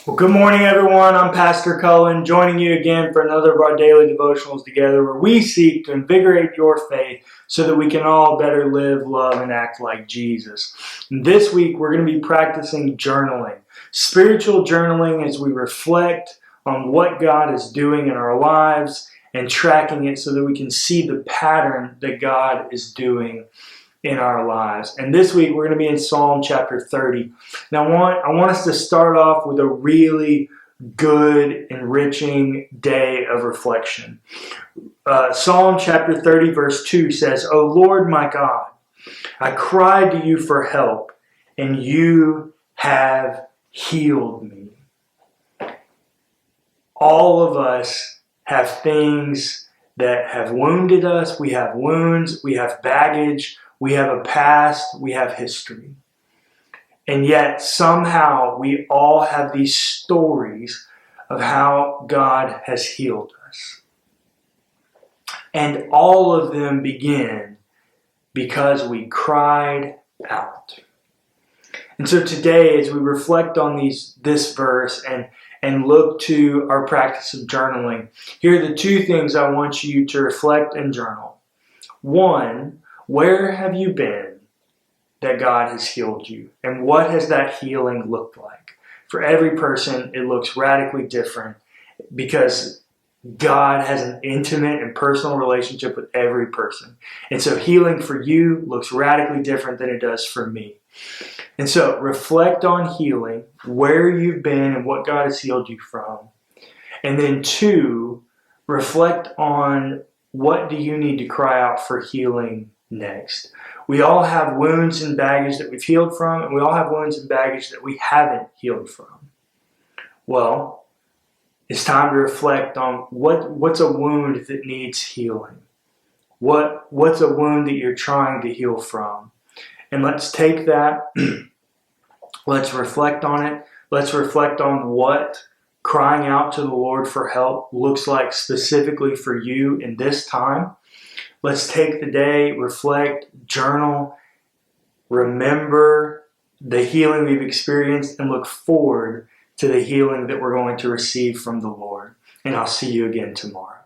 Well, good morning, everyone. I'm Pastor Cullen, joining you again for another of our daily devotionals together where we seek to invigorate your faith so that we can all better live, love, and act like Jesus. And this week, we're going to be practicing journaling, spiritual journaling as we reflect on what God is doing in our lives and tracking it so that we can see the pattern that God is doing in our lives. And this week we're going to be in Psalm chapter 30. Now I want us to start off with a really good, enriching day of reflection. Psalm chapter 30 verse 2 says, "O Lord my God, I cried to you for help, and you have healed me." All of us have things that have wounded us. We have wounds, we have baggage, we have a past, we have history. And yet somehow we all have these stories of how God has healed us. And all of them begin because we cried out. And so today, as we reflect on this verse and look to our practice of journaling, here are the two things I want you to reflect and journal. One, where have you been that God has healed you? And what has that healing looked like? For every person, it looks radically different because God has an intimate and personal relationship with every person. And so healing for you looks radically different than it does for me. And so reflect on healing, where you've been and what God has healed you from. And then two, reflect on what do you need to cry out for healing next. We all have wounds and baggage that we've healed from, and we all have wounds and baggage that we haven't healed from. Well, it's time to reflect on what's a wound that needs healing. What's a wound that you're trying to heal from? And let's take that, let's reflect on it. Let's reflect on what crying out to the Lord for help looks like specifically for you in this time. Let's take the day, reflect, journal, remember the healing we've experienced, and look forward to the healing that we're going to receive from the Lord. And I'll see you again tomorrow.